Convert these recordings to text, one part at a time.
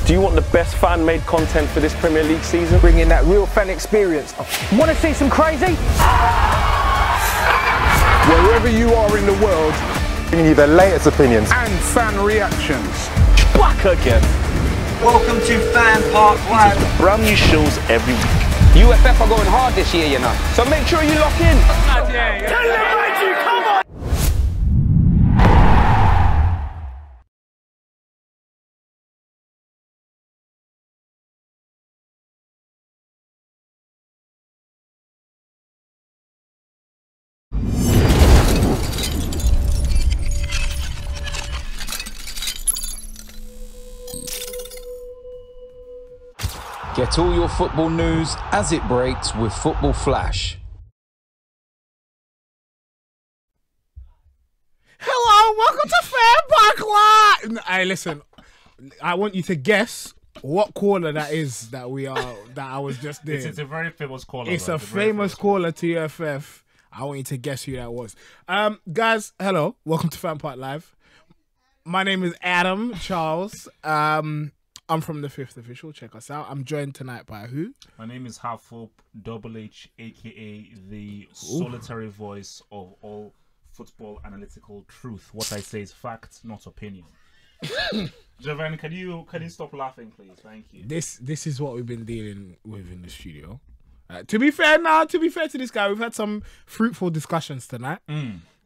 Do you want the best fan-made content for this Premier League season? Bringing that real fan experience. Want to see some crazy? Wherever you are in the world, bringing you the latest opinions and fan reactions. Back again. Welcome to FanPark Live. Brand new shows every week. UFF are going hard this year, you know. So make sure you lock in. Celebrate you, come on! Get all your football news as it breaks with Football Flash. Hello, welcome to FanPark Live. Hey, listen, I want you to guess what caller that is that I was just doing. It's a very famous caller. It's a famous caller to UFF. I want you to guess who that was. Guys, hello, welcome to FanPark Live. My name is Adam Charles. I'm from the Fifth Official. Check us out. I'm joined tonight by who? My name is Halfhope Double H, aka the solitary voice of all football analytical truth. What I say is fact, not opinion. Javan, can you stop laughing, please? Thank you. This is what we've been dealing with in the studio. To be fair to this guy, we've had some fruitful discussions tonight.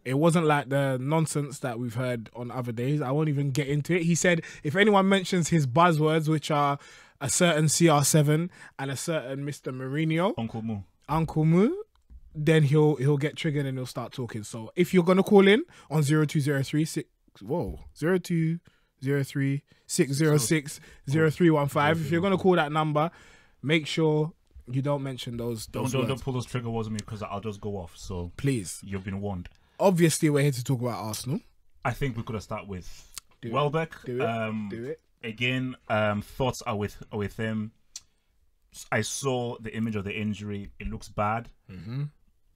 It wasn't like the nonsense that we've heard on other days. I won't even get into it. He said if anyone mentions his buzzwords, which are a certain CR7 and a certain Mr. Mourinho, Uncle Moo, then he'll get triggered and he'll start talking. So if you're gonna call in on 0203 606 0315, if you're gonna call that number, make sure you don't mention those don't words. pull those trigger words on me because I'll just go off. So please, you've been warned. Obviously, we're here to talk about Arsenal. I think we could have started with Welbeck. Do it. Again, thoughts are with him. I saw the image of the injury. It looks bad.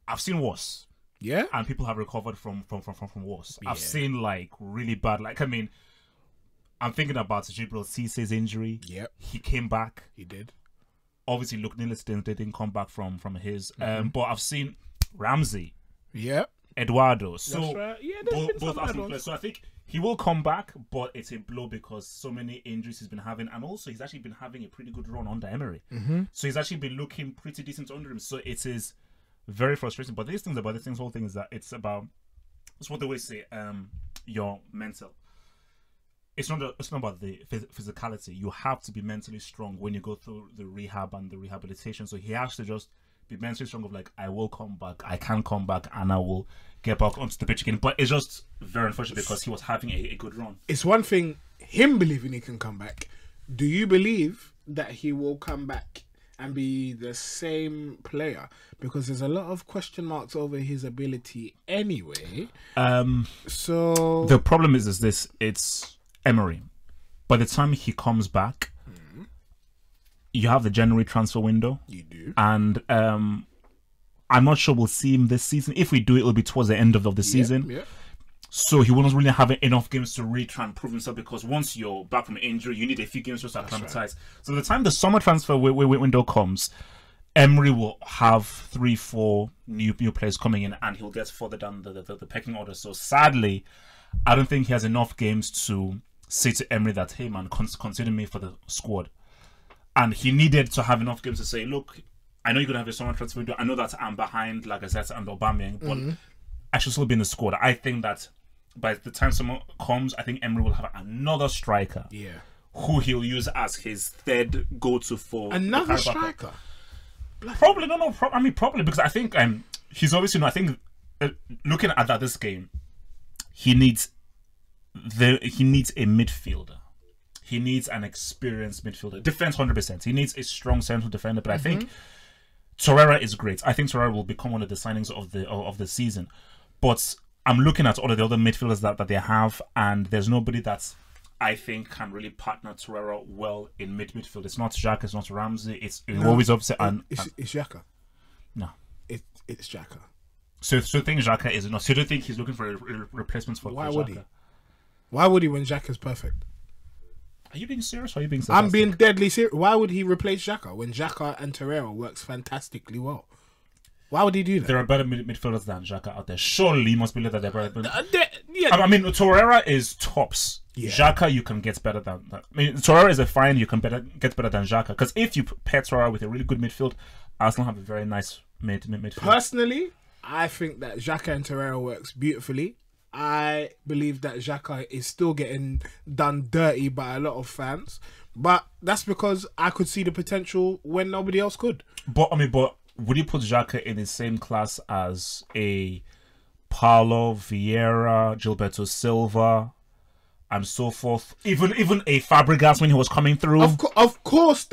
I've seen worse. Yeah, and people have recovered from worse. Yeah. I've seen like really bad. Like I mean, I'm thinking about Jibril Cisse's injury. Yep, he came back. He did. Obviously, Luke Nielsen didn't come back from his. But I've seen Ramsey. Yep. Eduardo. So that's right. Yeah, there's been both some Arsenal players. So I think he will come back, but it's a blow because so many injuries he's been having, and also he's actually been having a pretty good run under Emery. So he's actually been looking pretty decent under him. So it is very frustrating. But this whole thing is that it's what they always say. Your mental. It's not about the physicality. You have to be mentally strong when you go through the rehab and the rehabilitation. So he has to just be mentally strong of like, I will come back, I can come back, and I will get back onto the pitch again. But it's just very unfortunate because he was having a good run. It's one thing him believing he can come back. Do you believe that he will come back and be the same player? Because there's a lot of question marks over his ability anyway. So the problem is this: it's Emery. By the time he comes back, you have the January transfer window. You do. And I'm not sure we'll see him this season. If we do, it'll be towards the end of the season. Yeah. So he won't really have enough games to really try and prove himself because once you're back from injury, you need a few games to start acclimatize. Right. So by the time the summer transfer window comes, Emery will have 3-4 new players coming in and he'll get further down the pecking order. So sadly, I don't think he has enough games to say to Emery that, hey man, consider me for the squad. And he needed to have enough games to say, look, I know you're going to have a summer transfer window. I know that I'm behind, like I said, and Aubameyang, but I should still be in the squad. I think that by the time summer comes, I think Emery will have another striker. Yeah. Who he'll use as his third go-to for another striker. Probably, probably because I think he's obviously. I think looking at this game, he needs a midfielder. He needs an experienced midfielder. Defense 100%. He needs a strong central defender. But I think Torreira is great. I think Torreira will become one of the signings of the season. But I'm looking at all of the other midfielders that they have, and there's nobody that I think can really partner Torreira well in midfield. It's not Xhaka, it's not Ramsey. It's always upset. It's Xhaka. No, it's Xhaka. So you think Xhaka is not? So you don't think he's looking for a replacement for Why Xhaka? would he? Why would he when Xhaka's perfect? Are you being serious or are you being I'm sarcastic? being deadly serious. Why would he replace Xhaka when Xhaka and Torreira works fantastically well? Why would he do that? There are better midfielders than Xhaka out there. Surely you must believe that they're better. Yeah. I mean, Torreira is tops. Yeah. Xhaka, you can get better than that. I mean, Torreira is a fine. You can get better than Xhaka. Because if you pair Torreira with a really good midfield, Arsenal have a very nice midfield. Personally, I think that Xhaka and Torreira works beautifully. I believe that Xhaka is still getting done dirty by a lot of fans, but that's because I could see the potential when nobody else could. But would you put Xhaka in the same class as a Paulo, Vieira, Gilberto Silva, and so forth? Even a Fabregas when he was coming through. Of course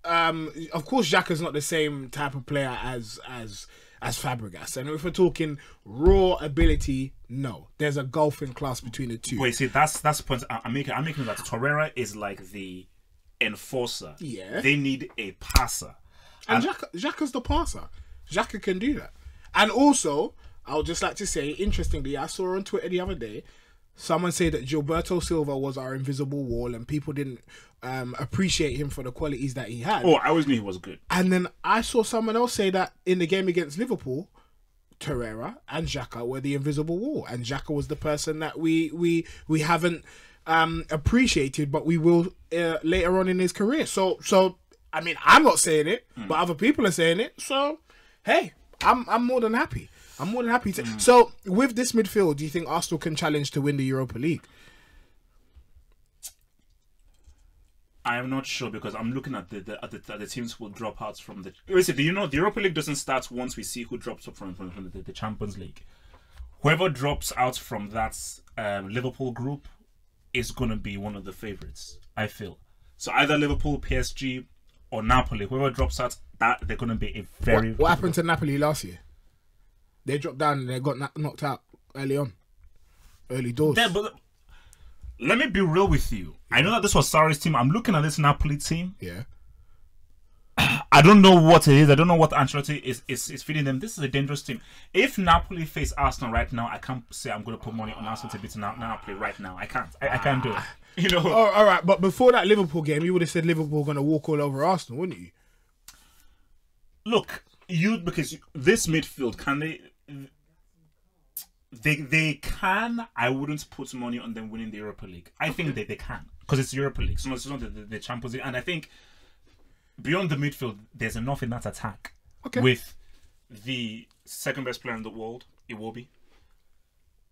Xhaka's not the same type of player as Fabregas, and if we're talking raw ability, no, there's a gulf in class between the two. Wait, see, that's the point I'm making. I'm making that Torreira is like the enforcer. Yeah, they need a passer, and Xhaka's the passer. Xhaka can do that. And also, I would just like to say, interestingly, I saw on Twitter the other day someone say that Gilberto Silva was our invisible wall, and people didn't appreciate him for the qualities that he had. Oh, I always knew he was good. And then I saw someone else say that in the game against Liverpool, Torreira and Xhaka were the invisible wall, and Xhaka was the person that we haven't appreciated, but we will later on in his career. So I mean, I'm not saying it, but other people are saying it. So hey, I'm more than happy. I'm more than happy to. So with this midfield, do you think Arsenal can challenge to win the Europa League? I am not sure because I'm looking at the teams who will drop out from the. Listen, do you know the Europa League doesn't start once we see who drops up from the Champions League? Whoever drops out from that Liverpool group is going to be one of the favourites, I feel. So either Liverpool, PSG, or Napoli, whoever drops out, that they're going to be a very. What happened to Napoli last year? They dropped down and they got knocked out early on, early doors. Yeah, but let me be real with you. I know that this was Sarri's team. I'm looking at this Napoli team. Yeah. I don't know what it is. I don't know what Ancelotti is feeding them. This is a dangerous team. If Napoli face Arsenal right now, I can't say I'm going to put money on Arsenal to beat Napoli right now. I can't. I can't do it. You know. Oh, all right, but before that Liverpool game, you would have said Liverpool going to walk all over Arsenal, wouldn't you? Look, because this midfield, can they? They can. I wouldn't put money on them winning the Europa League. I think they can because it's Europa League. So it's not the Champions League. And I think beyond the midfield, there's enough in that attack with the second best player in the world, Iwobi,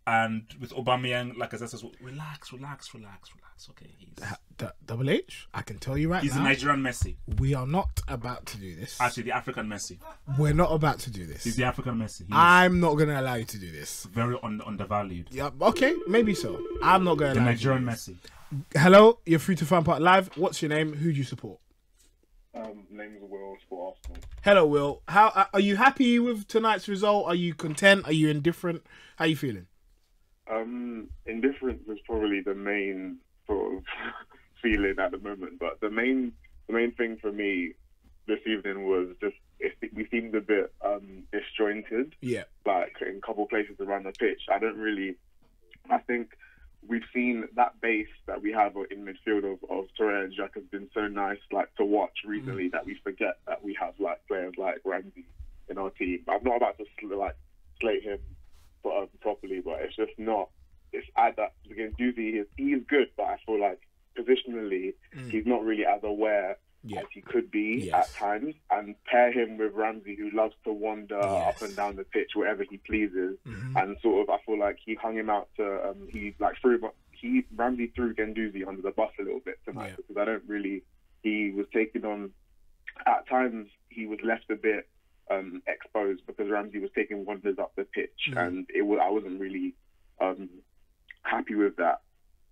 and with Aubameyang, like I said, relax. Okay, he's Double H. I can tell you right now, he's a Nigerian Messi. We are not about to do this. Actually, the African Messi. We're not about to do this. He's the African Messi. I'm not going to allow you to do this. Very undervalued. Yeah, okay, maybe so. I'm not going to the allow Nigerian you Messi. Hello, you're free to FanPark Live. What's your name? Who do you support? Name is Will for Arsenal. Hello, Will. How are you happy with tonight's result? Are you content? Are you indifferent? How are you feeling? Indifference is probably the main sort of feeling at the moment, but the main thing for me this evening was just we seemed a bit disjointed. Yeah, like in a couple places around the pitch. I think we've seen that base that we have in midfield of Torreira and Xhaka has been so nice, like to watch recently, that we forget that we have like players like Ramsey in our team. I'm not about to slate him properly, but it's just not. It's at that against Doozy. He is good, but I feel like positionally he's not really as aware as he could be at times. And pair him with Ramsey, who loves to wander up and down the pitch wherever he pleases, and sort of I feel like he hung him out to Ramsey threw Guendouzi under the bus a little bit tonight, because I don't really. He was taken on at times. He was left a bit exposed because Ramsey was taking wanders up the pitch, and I wasn't really happy with that.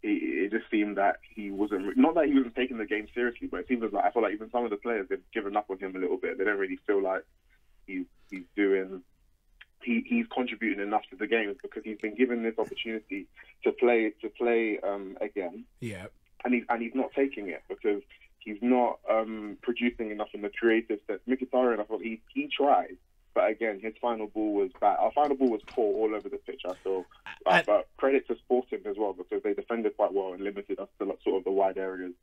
It just seemed that he wasn't, not that he wasn't taking the game seriously, but it seems like I feel like even some of the players have given up on him a little bit. They don't really feel like he's contributing enough to the game, because he's been given this opportunity to play again. Yeah, and he's not taking it because he's not producing enough in the creative sense. Mkhitaryan, I thought he tried, but again, his final ball was bad. Our final ball was poor all over the pitch, I feel. But credit to Sporting as well, because they defended quite well and limited us to sort of the wide areas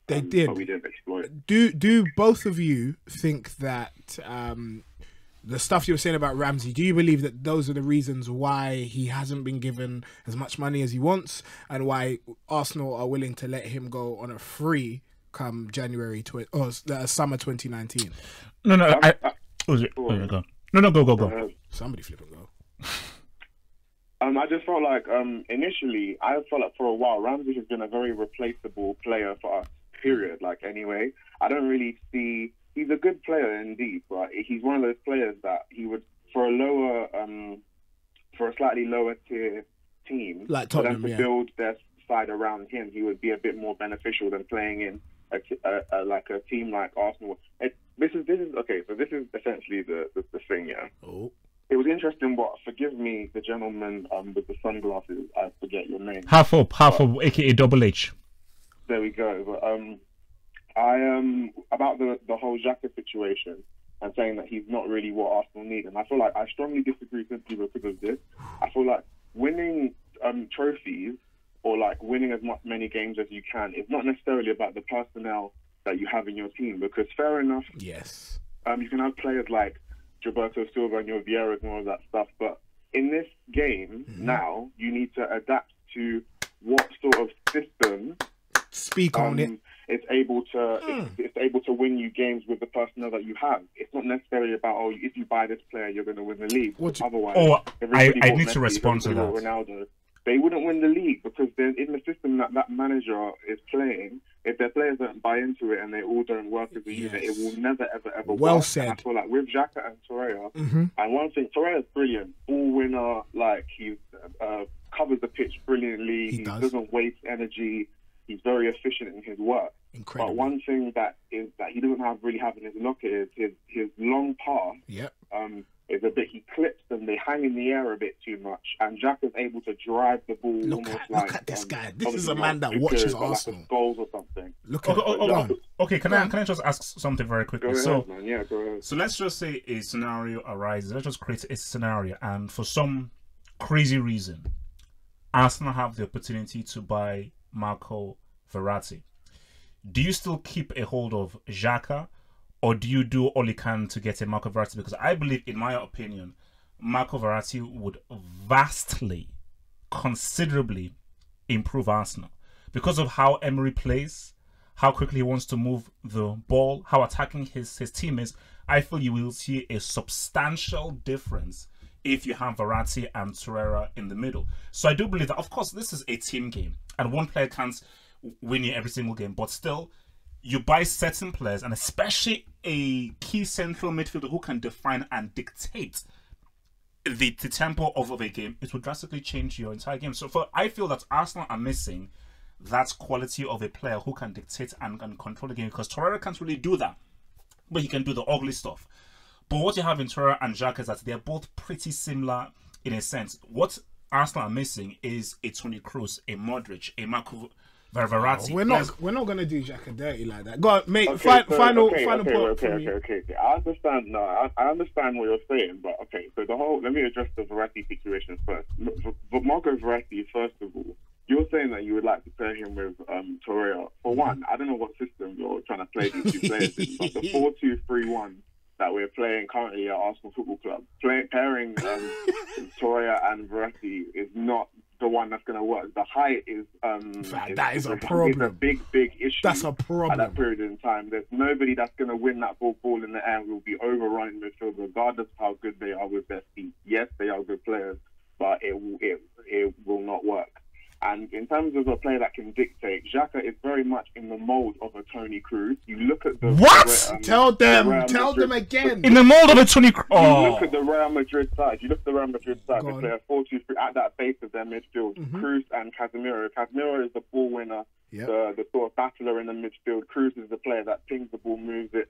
They did. But we didn't exploit. Do both of you think that the stuff you were saying about Ramsey, do you believe that those are the reasons why he hasn't been given as much money as he wants, and why Arsenal are willing to let him go on a free come summer 2019? No, go. Somebody flip and go. I just felt like initially, I felt like for a while, Ramsey has been a very replaceable player for us, period. Like, anyway, I don't really see... He's a good player indeed, but he's one of those players that he would, for a slightly lower tier team, like for Tottenham, them to build their side around him, he would be a bit more beneficial than playing in a team like Arsenal. This is okay. So this is essentially the thing, yeah. Oh. It was interesting. Forgive me, the gentleman with the sunglasses. I forget your name. Half up, aka Double H. There we go. But about the whole Xhaka situation and saying that he's not really what Arsenal need, and I feel like I strongly disagree simply because of this. I feel like winning trophies or like winning as many games as you can is not necessarily about the personnel that you have in your team, because fair enough, yes, you can have players like Gilberto Silva and your Vieira and all of that stuff, but in this game now you need to adapt to what sort of system it's able to win you games with the personnel that you have. It's not necessarily about if you buy this player you're going to win the league. Otherwise, I need to respond to that. Ronaldo, they wouldn't win the league, because they're in the system that manager is playing. If their players don't buy into it and they all don't work as a unit, it will never ever work. Well said. And I feel like with Xhaka and Torreira, and one thing, Torreira's brilliant, ball winner, like he covers the pitch brilliantly. He doesn't waste energy. He's very efficient in his work. Incredible. But one thing that he doesn't really have in his locker is his long pass. Yep. Is a bit, he clips them, they hang in the air a bit too much, and Jack is able to drive the ball look at this guy. This is a man that watches Arsenal. Like goals or something. Okay, can I just ask something very quickly? Go ahead, man. Yeah, go ahead. So let's just say a scenario arises. Let's just create a scenario, and for some crazy reason, Arsenal have the opportunity to buy Marco Verratti. Do you still keep a hold of Xhaka, or do you do all you can to get a Marco Verratti? Because I believe, in my opinion, Marco Verratti would vastly, considerably improve Arsenal. Because of how Emery plays, how quickly he wants to move the ball, how attacking his team is, I feel you will see a substantial difference if you have Verratti and Torreira in the middle. So I do believe that, of course, this is a team game, and one player can't win you every single game, but still, you buy certain players, and especially a key central midfielder who can define and dictate the tempo of a game, it will drastically change your entire game. So I feel that Arsenal are missing that quality of a player who can dictate and control the game, because Torreira can't really do that, but he can do the ugly stuff. But what you have in Torreira and Xhaka is that they're both pretty similar in a sense. What Arsenal are missing is a Toni Kroos, a Modric, a Marco Verratti. We're not gonna do Xhaka dirty like that. Go on, mate. Final point. Okay. I understand. No, I understand what you're saying, but okay. So let me address the Verratti situation first. But Marco Verratti, first of all, you're saying that you would like to pair him with Torreira. For one, I don't know what system you're trying to play these two players in, but the 4-2-3-1 that we're playing currently at Arsenal Football Club, pairing Torreira and Verratti is not the one that's going to work. The height is that is a problem. It's a big issue. That's a problem at that period in time. There's nobody that's going to win that ball in the air and will be overrun in midfield, regardless of how good they are with their feet. Yes, they are good players, but it will not work. And in terms of a player that can dictate, Xhaka is very much in the mold of a Toni Kroos. You look at the tell them again. In the mold of a Toni Kroos. You look at the Real Madrid side. They play a 4-2-3 at that base of their midfield. Kroos and Casemiro. Casemiro is the ball winner, the sort of battler in the midfield. Kroos is the player that pings the ball, moves it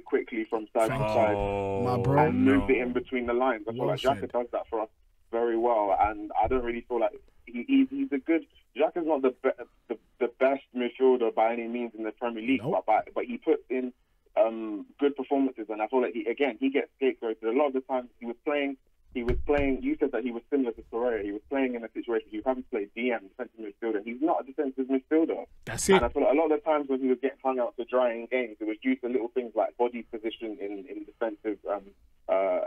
quickly from side to side, and moves it in between the lines. I feel like Xhaka does that for us very well, and I don't really feel like he's a good. Xhaka's not the best midfielder by any means in the Premier League, but he puts in good performances, and I feel like he gets scapegoated. A lot of the times he was playing he was playing. You said that he was similar to Torreira. He was playing in a situation he was having to play DM, defensive midfielder. He's not a defensive midfielder. That's it. And I feel like a lot of the times when he was getting hung out to dry in games, it was due to little things like body position in defensive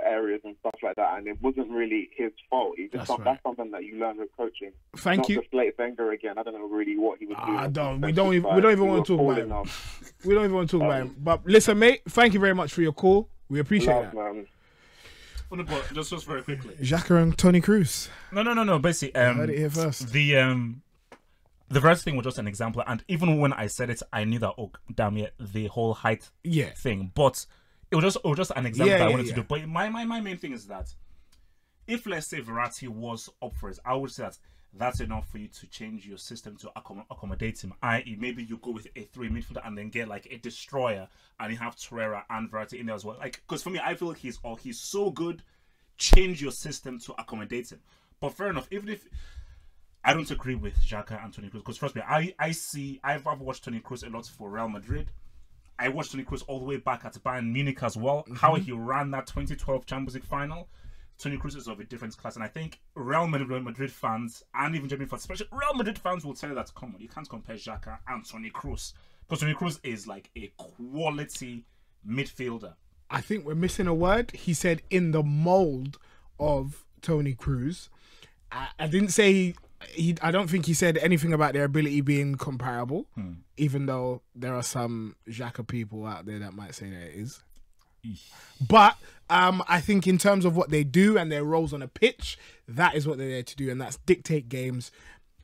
areas and stuff like that, and it wasn't really his fault. That's something that you learn with coaching. Thank you. Not to slate Wenger again. I don't know really what he was doing. We don't even want to talk about him. We don't even want to talk about him. But listen, mate, thank you very much for your call. We appreciate that. Man. Just very quickly. Xhaka and Toni Kroos. No. Basically, heard it here first. The first thing was just an example, and even when I said it, I knew that damn it, the whole height thing. But it was just an example that I wanted to do. But my main thing is that if, let's say, Verratti was up for it, I would say that that's enough for you to change your system to accommodate him. I.e., maybe you go with a 3 midfielder and then get like a destroyer, and you have Torreira and Verratti in there as well. Like, because for me, I feel he's so good. Change your system to accommodate him. But fair enough, even if I don't agree with Xhaka and Toni Kroos, because trust me, I've watched Toni Kroos a lot for Real Madrid. I watched Toni Kroos all the way back at Bayern Munich as well. How he ran that 2012 Champions League final. Toni Kroos is of a different class, and I think Real Madrid fans and even German fans, especially Real Madrid fans, will tell you that come on, you can't compare Xhaka and Toni Kroos, because Toni Kroos is like a quality midfielder. I think we're missing a word. He said in the mold of Toni Kroos. I didn't say I don't think he said anything about their ability being comparable, even though there are some Xhaka people out there that might say that it is. But I think in terms of what they do and their roles on a pitch, that is what they're there to do, and that's dictate games,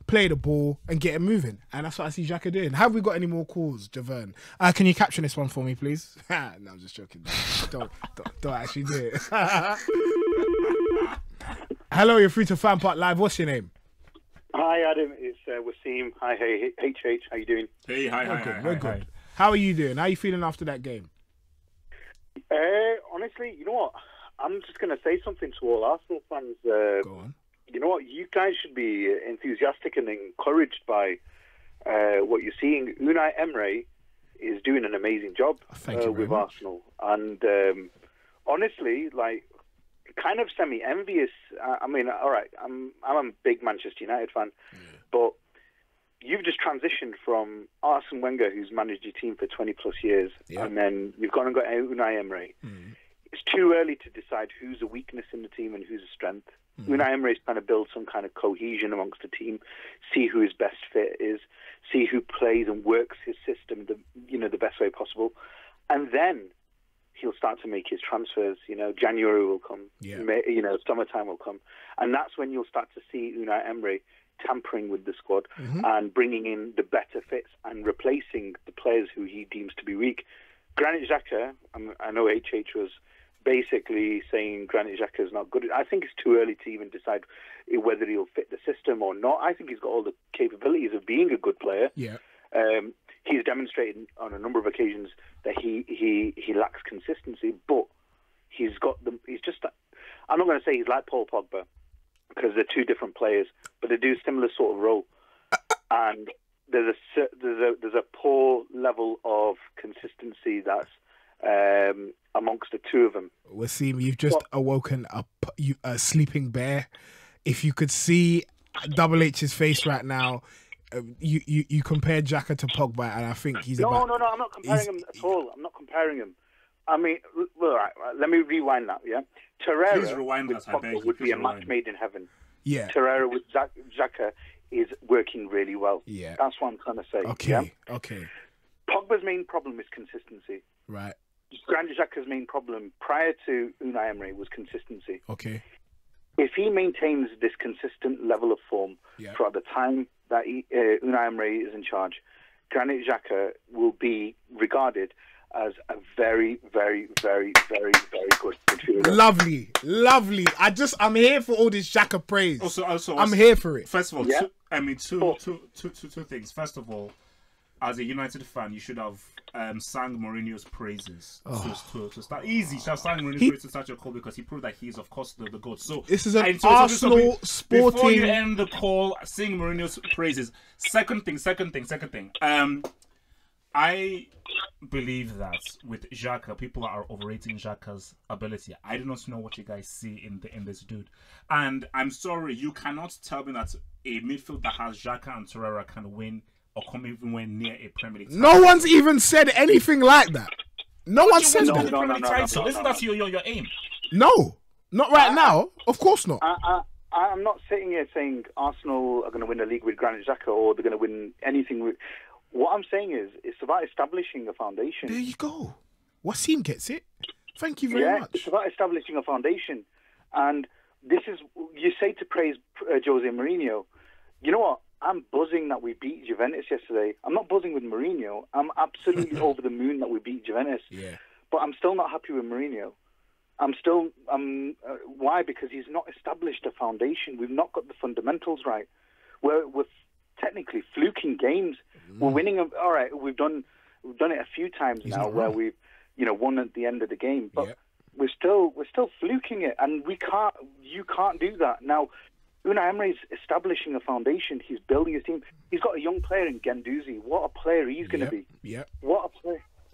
play the ball, and get it moving. And that's what I see Xhaka doing. Have we got any more calls, Javern? Can you caption this one for me, please? No, I'm just joking. Don't actually do it. Hello, you're free to FanPark Live. What's your name? Hi, Adam. It's Wasim. Hi, hey, HH. How you doing? Hey, hi. We're good. How are you doing? How are you feeling after that game? Honestly, you know what? I'm just going to say something to all Arsenal fans. Go on. You know what? You guys should be enthusiastic and encouraged by what you're seeing. Unai Emery is doing an amazing job with Arsenal. And honestly, like, kind of semi-envious. I mean, all right, I'm a big Manchester United fan, but you've just transitioned from Arsene Wenger, who's managed your team for 20 plus years, and then you've gone and got Unai Emery. It's too early to decide who's a weakness in the team and who's a strength. Unai Emery's trying to build some kind of cohesion amongst the team, see who his best fit is, see who plays and works his system the best way possible, and then he'll start to make his transfers. January will come, summertime will come, and that's when you'll start to see Unai Emery tampering with the squad and bringing in the better fits and replacing the players who he deems to be weak. Granit Xhaka, I know HH was basically saying Granit Xhaka is not good. I think it's too early to even decide whether he'll fit the system or not. I think he's got all the capabilities of being a good player. He's demonstrated on a number of occasions that he lacks consistency, but he's got them. He's just. I'm not going to say he's like Paul Pogba, because they're two different players, but they do a similar sort of role. And there's a poor level of consistency that's amongst the two of them. Wasim, you've just awoken a sleeping bear. If you could see Double H's face right now, you compared Xhaka to Pogba, and I think he's no, I'm not comparing him at all. I'm not comparing him. I mean, well, right, let me rewind that. Yeah, Torreira with Pogba would be a match made in heaven. Yeah, Torreira with Xhaka is working really well. Yeah, that's what I'm trying to say. Okay. Pogba's main problem is consistency. Right. Granit Xhaka's main problem prior to Unai Emery was consistency. Okay. If he maintains this consistent level of form throughout the time that Unai Emery is in charge, Granit Xhaka will be regarded as a very, very, very, very, very good midfielder. Lovely. I'm here for all this Xhaka praise. Also, I'm here for it. First of all, two things. First of all, as a United fan, you should have sang Mourinho's praises to start. Easy, you should have sang Mourinho's praises to start your call, because he proved that he is, of course, the GOAT. So this is an Arsenal Sporting. Before you end the call, sing Mourinho's praises. Second thing. I believe that with Xhaka, people are overrating Xhaka's ability. I do not know what you guys see in this dude. And I'm sorry, you cannot tell me that a midfield that has Xhaka and Torreira can win or come even near a Premier League title. No one's even said anything like that. No one said that. No. Isn't that your aim? No, not right now. Of course not. I'm not sitting here saying Arsenal are going to win the league with Granit Xhaka or they're going to win anything with... What I'm saying is, it's about establishing a foundation. There you go. Wasim gets it. Thank you very much. It's about establishing a foundation. And this is... You say to praise Jose Mourinho. You know what? I'm buzzing that we beat Juventus yesterday. I'm not buzzing with Mourinho. I'm absolutely over the moon that we beat Juventus. Yeah. But I'm still not happy with Mourinho. Why? Because he's not established a foundation. We've not got the fundamentals right. We're technically fluking games. We're winning them. All right, we've done it a few times now where we've won at the end of the game. But we're still fluking it, and you can't do that now. Unai Emery's establishing a foundation. He's building his team. He's got a young player in Guendouzi. What a player he's going to be. Yeah. What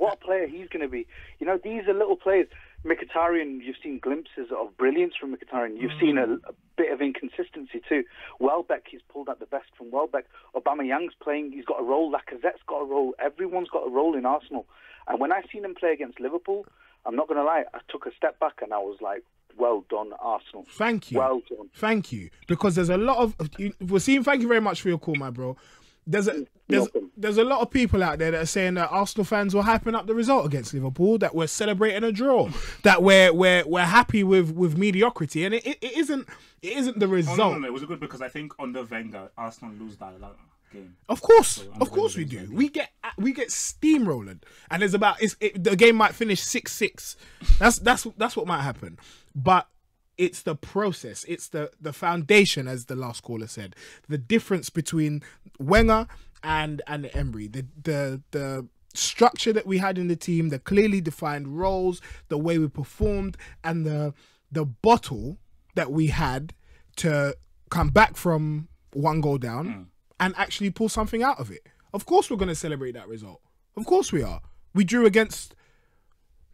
a player he's going to be. These are little players. Mkhitaryan, you've seen glimpses of brilliance from Mkhitaryan. You've seen a bit of inconsistency too. Welbeck, he's pulled out the best from Welbeck. Aubameyang's playing. He's got a role. Lacazette's got a role. Everyone's got a role in Arsenal. And when I seen him play against Liverpool, I'm not going to lie, I took a step back and I was like, well done, Arsenal. Thank you. Well done. Thank you. Because there's a lot of... Wasim, thank you very much for your call, my bro. There's a lot of people out there that are saying that Arsenal fans were hyping up the result against Liverpool, that we're celebrating a draw, that we're happy with mediocrity, and it isn't the result. Oh, no, it was good because I think under Wenger, Arsenal lose that game. Of course we do. We get steamrolling, and the game might finish 6-6. That's what might happen, but. It's the process. It's the foundation, as the last caller said. The difference between Wenger and Emery. The structure that we had in the team, the clearly defined roles, the way we performed, and the bottle that we had to come back from one goal down and actually pull something out of it. Of course we're going to celebrate that result. Of course we are. We drew against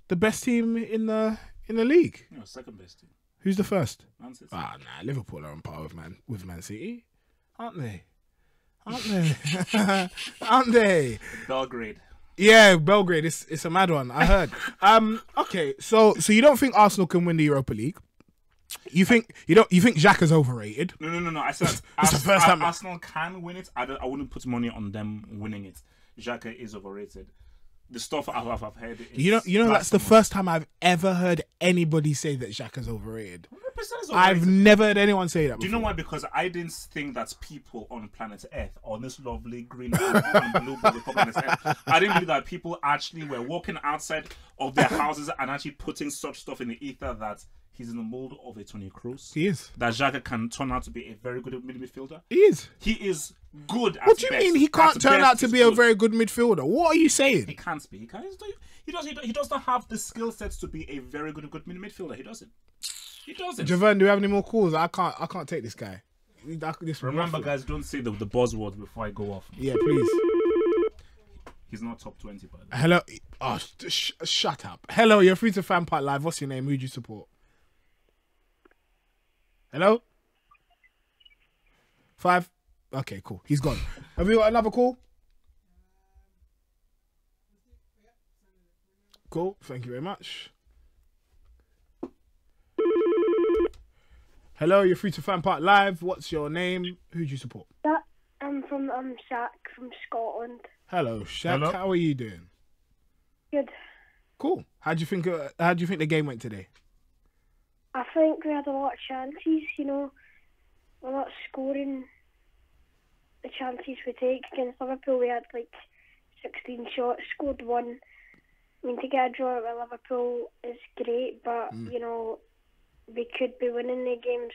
the best team in the league. No, second best team. Who's the first? Man City. Liverpool are on par with Man City, aren't they? Belgrade. Yeah, Belgrade. It's a mad one. I heard. Okay, so you don't think Arsenal can win the Europa League? You think Xhaka's overrated? No. I said it's the first time Arsenal can win it. I wouldn't put money on them winning it. Xhaka is overrated. The stuff I've heard. That's the first time I've ever heard anybody say that Xhaka's overrated. 100% I've never heard anyone say that before. Do you know why? Because I didn't think that people on planet Earth, on this lovely green and blue ball planet Earth, I didn't believe that people actually were walking outside of their houses and actually putting such stuff in the ether that he's in the mold of a Toni Kroos. He is. That Xhaka can turn out to be a very good midfielder. He is. He is good at What do you best. mean he can't turn out to be a very good midfielder? What are you saying? He can't be. He does not have the skill sets to be a very good midfielder. He doesn't. Javon, do we have any more calls? I can't take this guy. Remember, guys, don't say the buzzword before I go off. Yeah, please. He's not top 20, by the way. Hello. Oh, shut up. Hello, you're free to FanPark Live. What's your name? Who do you support? Hello? 5? Okay, cool. He's gone. Have we got another call? Cool. Thank you very much. Hello, you're free to FanPark Live. What's your name? Who do you support? I'm from Shaq from Scotland. Hello, Shaq. Hello. How are you doing? Good. Cool. How do you think the game went today? I think we had a lot of chances, we're not scoring the chances we take. Against Liverpool we had 16 shots, scored 1. I mean, to get a draw with Liverpool is great, but, we could be winning the games.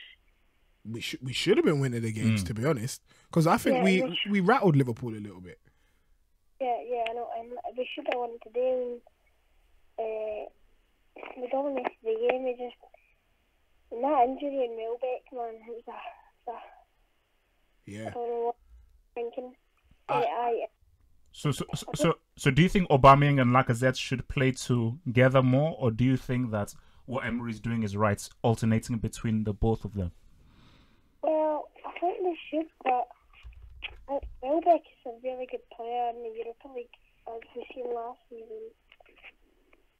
We should have been winning the games, to be honest. Because I think we rattled Liverpool a little bit. Yeah, I know. And we should have won today. We dominated the game. We just... And that injury in Welbeck, man, it was yeah. I don't know what I'm thinking. So do you think Aubameyang and Lacazette should play together more, or do you think that what Emery is doing is right, alternating between the both of them? Well, I think they should, but Welbeck is a really good player in the Europa League, as we've seen last season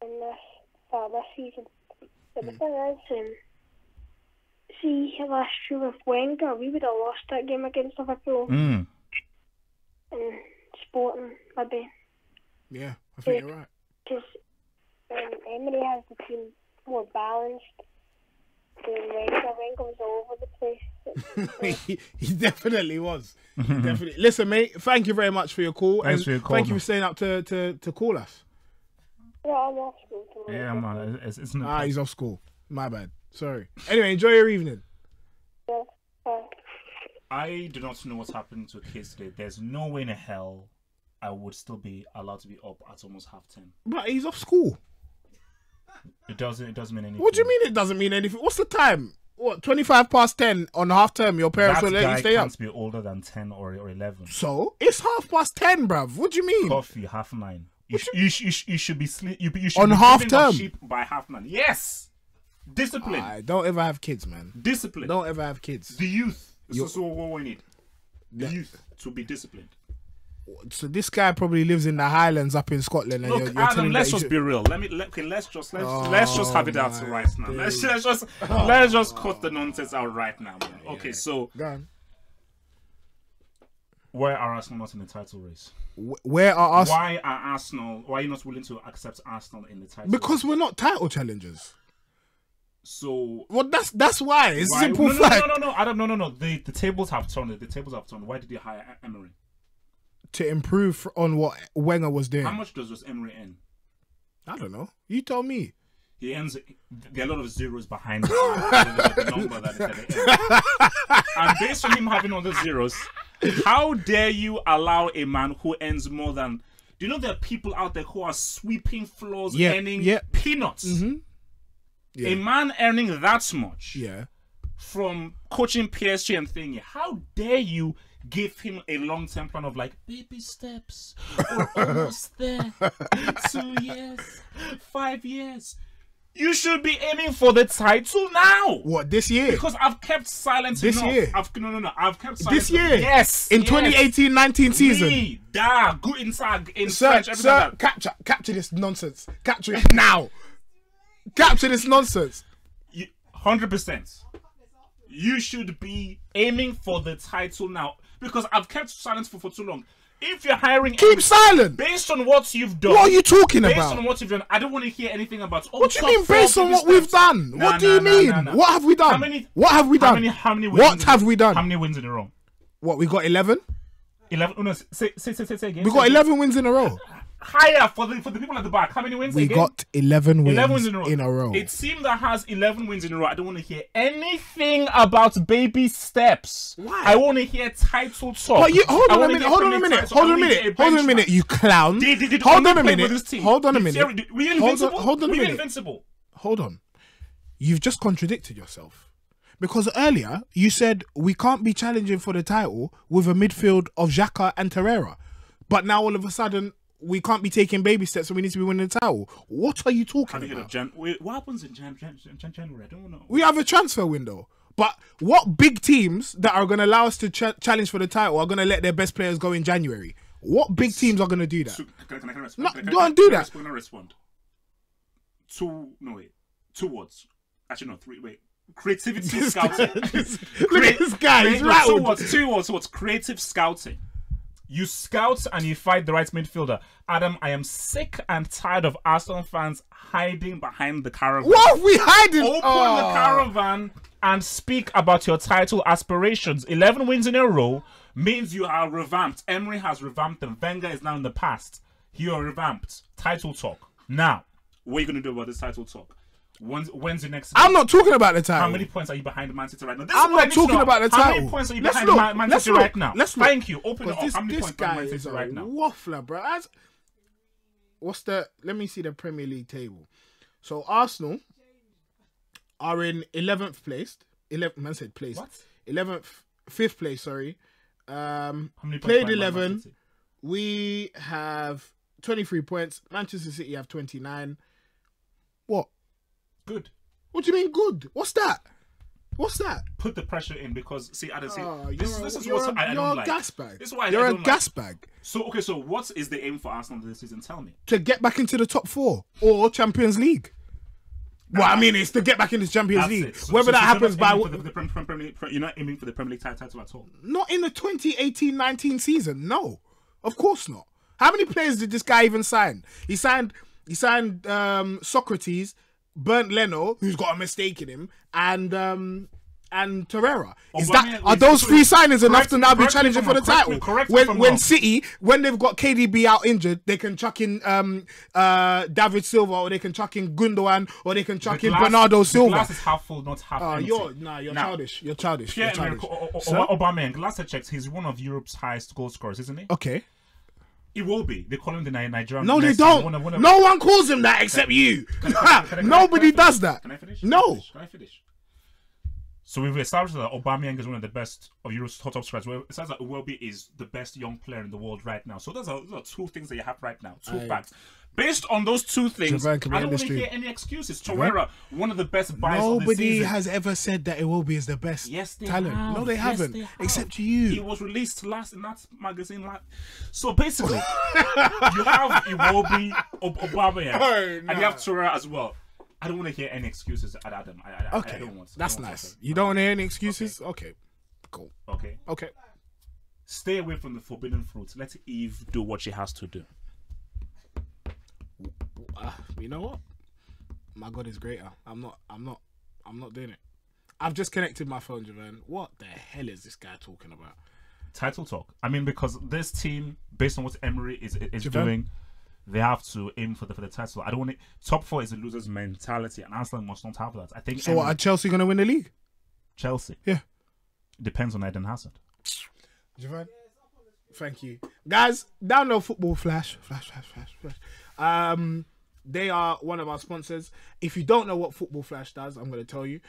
and this season. But the thing is, see, last year with Wenger, we would have lost that game against Liverpool. And Sporting, maybe. Yeah, I think you're right. Because Emery has the team more balanced than Wenger. Wenger was all over the place. he definitely was. Definitely. Listen, mate, thank you very much for your call. Thanks for your call. Thank you for staying up to call us. Yeah, I'm off school tomorrow. Yeah, man. It's not he's off school. My bad. Sorry. Anyway, enjoy your evening. Yeah, bye. I do not know what's happening to kids today. There's no way in hell I would still be allowed to be up at almost 10:30. But he's off school. It doesn't mean anything. What do you mean it doesn't mean anything? What's the time? What, 10:25 on half term? Your parents will let you stay up? That guy can't be older than 10 or 11. So it's 10:30, bruv. What do you mean? Coffee, 9:30. You should be sleep. You should on be half term sheep by 9:30. Yes, discipline. Don't ever have kids, man. Discipline. Don't ever have kids. The youth. This is what we need. The youth to be disciplined. So this guy probably lives in the Highlands up in Scotland. And Look, Adam, let's just be real. Let's just have it out right now. Let's just cut the nonsense out right now, man. Yeah. Okay, so go on. Why are Arsenal not in the title race? Where are Arsenal? Why are you not willing to accept Arsenal in the title because race? We're not title challengers. So that's why. It's simple fact. No, Adam, no. The tables have turned. The tables have turned. Why did you hire Emery? To improve on what Wenger was doing. How much does Emery earn? I don't know. You tell me. He earns. There are a lot of zeros behind the number that he earns. And based on him having all the zeros, how dare you allow a man who earns more than? Do you know there are people out there who are sweeping floors, earning peanuts? Mm-hmm. Yeah. A man earning that much, from coaching PSG and thingy. How dare you give him a long-term plan of like baby steps? We're almost there. 2 years, 5 years. You should be aiming for the title now. What, this year? Because I've kept silence this enough. year. I've kept silence. This year? Yes. In 2018-19 season. Guten Tag in French. Sir, capture this nonsense. Capture it now. Capture this nonsense. 100%. You should be aiming for the title now. Because I've kept silence for too long. If you're hiring... Keep silent! Based on what you've done... What are you talking about? Based on what you've done, I don't want to hear anything about... What do you mean based on what we've done? What do you mean? What have we done? What have we done? What have we done? How many wins in a row? What, we got 11? 11? Oh, no, say again. We got 11 wins in a row. Higher for the people at the back. How many wins we again? Got 11 wins, 11 wins in a row. A team that has 11 wins in a row. I don't want to hear anything about baby steps. Why? I want to hear title talk. But hold on a minute, you clown. Hold on a minute. Were you invincible? Hold on a minute. Hold on. You've just contradicted yourself. Because earlier, you said we can't be challenging for the title with a midfield of Xhaka and Torreira. But now all of a sudden... we can't be taking baby steps and we need to be winning the title. What are you talking about? What happens in January? I don't know. We have a transfer window. But what big teams that are going to allow us to challenge for the title are going to let their best players go in January? What big teams are going to do that? Can I respond? No, don't do that. Can I respond? 2 words. Actually, no, 3. Wait. Creativity scouting. Look at this guy. He's rattled. 2 words. Creative scouting. You scout and you fight the right midfielder. Adam, I am sick and tired of Arsenal fans hiding behind the caravan. What are we hiding? Open the caravan and speak about your title aspirations. 11 wins in a row means you are revamped. Emery has revamped them. Wenger is now in the past. You are revamped. Title talk. Now, what are you going to do about this title talk? When's the next game? I'm not talking about the title. How many points are you behind Man City right now? I'm not talking about the title. How many points are you behind Man City right now? Thank you. Open it up. How many points are Man City right now? Waffler, bro. Let me see the Premier League table. So Arsenal are in 11th place. 11th, 5th place, sorry. How many played 11. We have 23 points. Manchester City have 29. What? Good. What do you mean good? What's that? What's that? Put the pressure in because, see, I don't see. This is you're what I don't like. You're a gas bag. This is why you're I a don't gas like. bag. So, okay, so what is the aim for Arsenal this season? Tell me. To get back into the top 4 or Champions League. Well, I mean, it's to get back into the Champions League. Whether that happens by... You're not aiming for the Premier League title at all? Not in the 2018-19 season, no. Of course not. How many players did this guy even sign? He signed Socrates, Bernd Leno, who's got a mistake in him, and Torreira. Are those 3 signings enough to now be challenging for the title? When City, when they've got KDB out injured, they can chuck in David Silva, or they can chuck in Gundogan, or they can chuck in Bernardo Silva. The glass is half full, not half empty. You're childish. You're childish. Aubameyang, last I checked, he's one of Europe's highest goal scorers, isn't he? Okay. He will be. They call him the Nigerian. No, they don't. No one calls him that except you. Nobody does that. Can I finish? No. Can I finish? So we've established that Aubameyang is one of the best of Europe's top scorers. It says that Welbeck is the best young player in the world right now. So those are 2 things that you have right now. 2 facts. Based on those 2 things, I don't want to hear any excuses. Torreira, one of the best buys of the season. Nobody has ever said that Iwobi is the best talent. Have. No, they haven't. Except you. He was released last in that magazine. So basically, you have Iwobi, Aubameyang, and you have Torreira as well. I don't want to hear any excuses at Adam. Okay, I don't want to. That's nice. You don't want to hear any excuses? Okay. Cool. Okay. Stay away from the forbidden fruit. Let Eve do what she has to do. You know what? My God is greater. I'm not doing it. I've just connected my phone, Javan. What the hell is this guy talking about? Title talk. I mean, because this team, based on what Emery is doing, they have to aim for the title. I don't want it. Top 4 is a loser's mentality, and Arsenal must not have that. I think. So, are Chelsea going to win the league? Chelsea. Yeah. Depends on Eden Hazard. Javan, thank you, guys. Download Football Flash. They are one of our sponsors. If you don't know what Football Flash does, I'm going to tell you.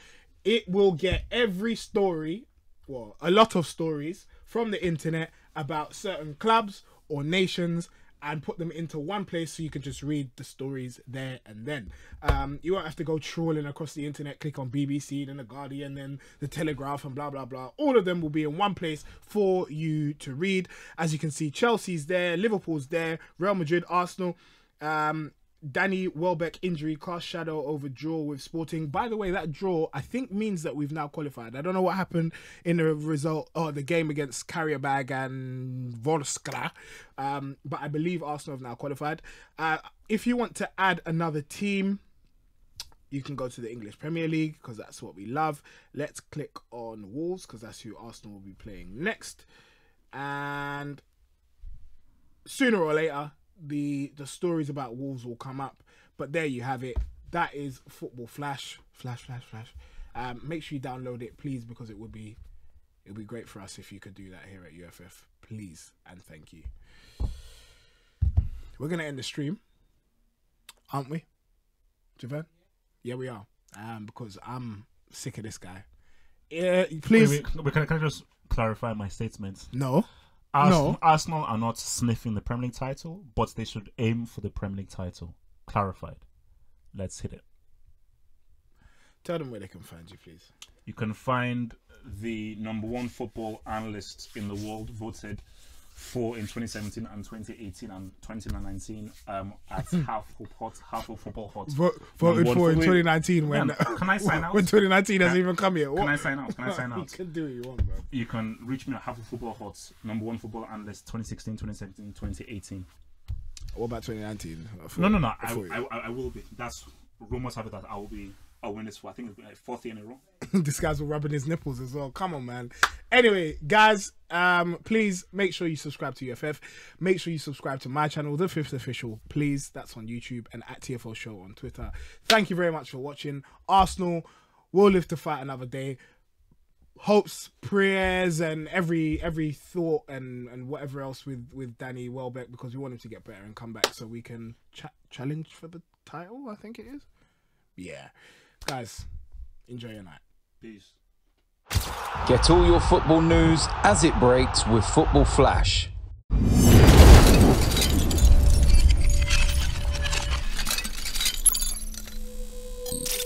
It will get every story, well, a lot of stories from the internet about certain clubs or nations, and put them into one place so you can just read the stories there and then. You won't have to go trawling across the internet, click on BBC, then The Guardian, then The Telegraph, and blah, blah, blah. All of them will be in one place for you to read. As you can see, Chelsea's there, Liverpool's there, Real Madrid, Arsenal. Danny Welbeck injury cast shadow over draw with Sporting. By the way, that draw, I think, means that we've now qualified. I don't know what happened in the result or the game against Karabag and Vorskla, but I believe Arsenal have now qualified. If you want to add another team, you can go to the English Premier League because that's what we love. Let's click on Wolves because that's who Arsenal will be playing next. And sooner or later, the stories about Wolves will come up, but there you have it. That is Football Flash. Make sure you download it, please, because it would be great for us if you could do that here at UFF, please, and thank you. We're gonna end the stream, aren't we, Javan? Yeah, we are. Because I'm sick of this guy. Please. Wait, can I just clarify my statement? No. Arsenal are not sniffing the Premier League title, but they should aim for the Premier League title. Clarified. Let's hit it. Tell them where they can find you, please. You can find the #1 football analyst in the world, voted for in 2017 and 2018 and 2019 at Half of Football Hot. Voted for in 2019 when... Can I sign out? When 2019 hasn't even come yet. Can I sign out? You can do what you want, bro. You can reach me at Half of Football Hot, #1 football analyst, 2016, 2017, 2018. What about 2019? No. I will be. That's rumors have it that I'll win this for, I think, it's 4th year in a row. This guy's rubbing his nipples as well. Come on, man. Anyway, guys, please make sure you subscribe to UFF. Make sure you subscribe to my channel, The Fifth Official, please. That's on YouTube, and at TFL Show on Twitter. Thank you very much for watching. Arsenal will live to fight another day. Hopes, prayers, and every thought and whatever else with Danny Welbeck, because we want him to get better and come back so we can challenge for the title, I think it is. Yeah. Guys, enjoy your night. Peace. Get all your football news as it breaks with Football Flash. Bye.